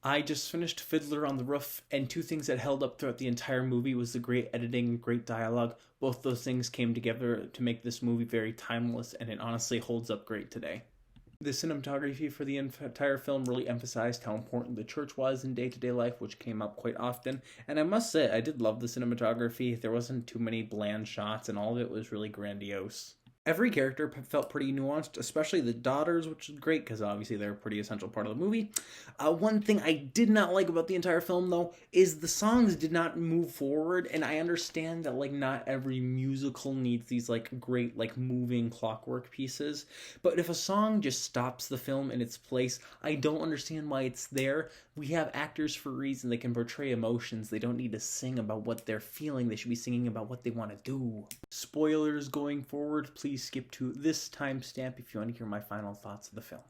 I just finished Fiddler on the Roof, and two things that held up throughout the entire movie was the great editing, great dialogue. Both those things came together to make this movie very timeless, and it honestly holds up great today. The cinematography for the entire film really emphasized how important the church was in day-to-day life, which came up quite often. And I must say, I did love the cinematography. There wasn't too many bland shots, and all of it was really grandiose. Every character felt pretty nuanced, especially the daughters, which is great because obviously they're a pretty essential part of the movie. One thing I did not like about the entire film, though, is the songs did not move forward, and I understand that like not every musical needs these like great like moving clockwork pieces, but if a song just stops the film in its place, I don't understand why it's there. We have actors for a reason. They can portray emotions. They don't need to sing about what they're feeling. They should be singing about what they want to do. Spoilers going forward, please skip to this timestamp if you want to hear my final thoughts of the film.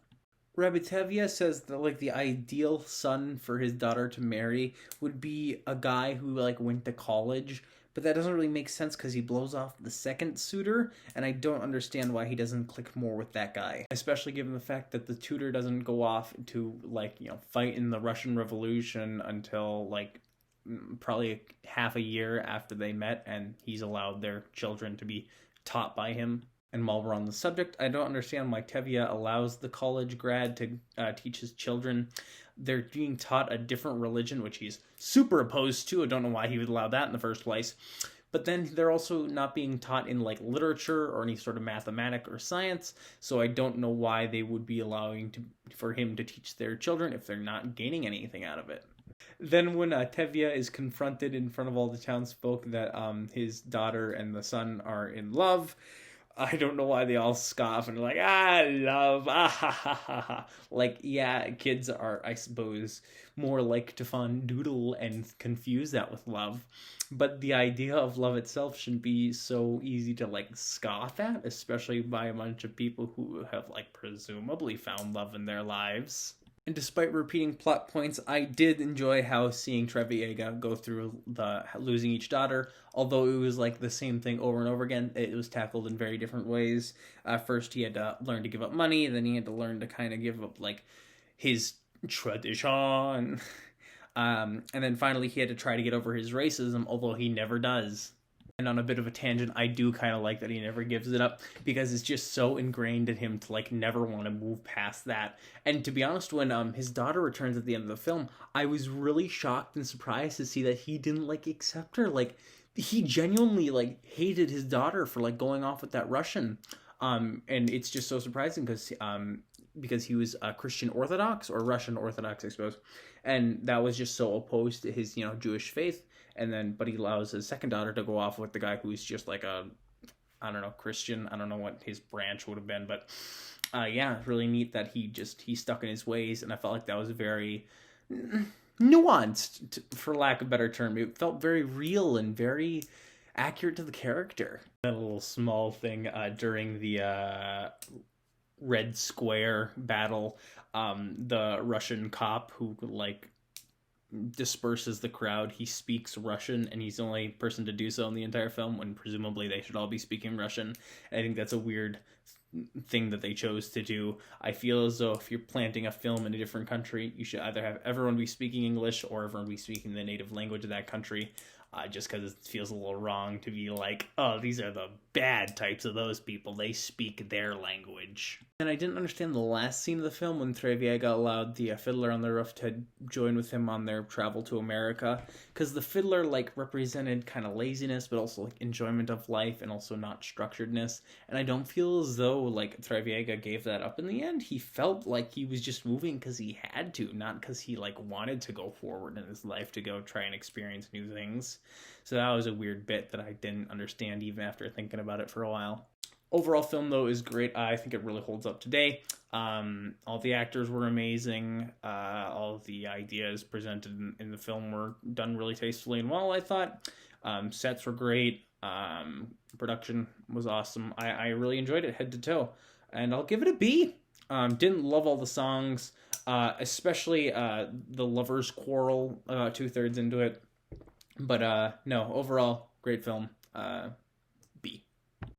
Rabitevia says that like the ideal son for his daughter to marry would be a guy who like went to college, but that doesn't really make sense because he blows off the second suitor, and I don't understand why he doesn't click more with that guy, especially given the fact that the tutor doesn't go off to like fight in the Russian Revolution until like probably half a year after they met, and he's allowed their children to be taught by him. And while we're on the subject, I don't understand why Tevye allows the college grad to teach his children. They're being taught a different religion, which he's super opposed to. I don't know why he would allow that in the first place. But then they're also not being taught in like literature or any sort of mathematics or science, so I don't know why they would be allowing for him to teach their children if they're not gaining anything out of it. Then when Tevye is confronted in front of all the townsfolk that his daughter and the son are in love, I don't know why they all scoff and are like, love, ha ha ha ha. Like, yeah, kids are, I suppose, more like to fun doodle and confuse that with love. But the idea of love itself shouldn't be so easy to, like, scoff at, especially by a bunch of people who have, like, presumably found love in their lives. And despite repeating plot points, I did enjoy how seeing Treviega go through the losing each daughter, although it was like the same thing over and over again. It was tackled in very different ways. First, he had to learn to give up money, then he had to learn to kind of give up like his tradition. And then finally, he had to try to get over his racism, although he never does. And on a bit of a tangent, I do kind of like that he never gives it up because it's just so ingrained in him to like never want to move past that. And to be honest, when his daughter returns at the end of the film, I was really shocked and surprised to see that he didn't like accept her. Like he genuinely like hated his daughter for like going off with that Russian. And it's just so surprising because he was Christian Orthodox or Russian Orthodox, I suppose, and that was just so opposed to his Jewish faith. And then, but he allows his second daughter to go off with the guy who's just like a, I don't know, Christian. I don't know what his branch would have been, but yeah, really neat that he stuck in his ways. And I felt like that was very nuanced, for lack of a better term. It felt very real and very accurate to the character. That little small thing during the Red Square battle, the Russian cop who like disperses the crowd, he speaks Russian, and he's the only person to do so in the entire film, when presumably they should all be speaking Russian. I think that's a weird thing that they chose to do. I feel as though if you're planting a film in a different country, you should either have everyone be speaking English or everyone be speaking the native language of that country, just because it feels a little wrong to be like, oh, these are the bad types of those people, they speak their language. And I didn't understand the last scene of the film when Treviega allowed the Fiddler on the Roof to join with him on their travel to America, because the Fiddler like represented kind of laziness, but also like enjoyment of life and also not structuredness. And I don't feel as though like Treviega gave that up in the end. He felt like he was just moving because he had to, not because he like wanted to go forward in his life to go try and experience new things. So that was a weird bit that I didn't understand even after thinking about it for a while. Overall film, though, is great. I think it really holds up today. All the actors were amazing. All of the ideas presented in the film were done really tastefully and well, I thought. Sets were great. Production was awesome. I really enjoyed it head to toe. And I'll give it a B. Didn't love all the songs, especially the lovers' quarrel about 2/3 into it. But no, overall, great film.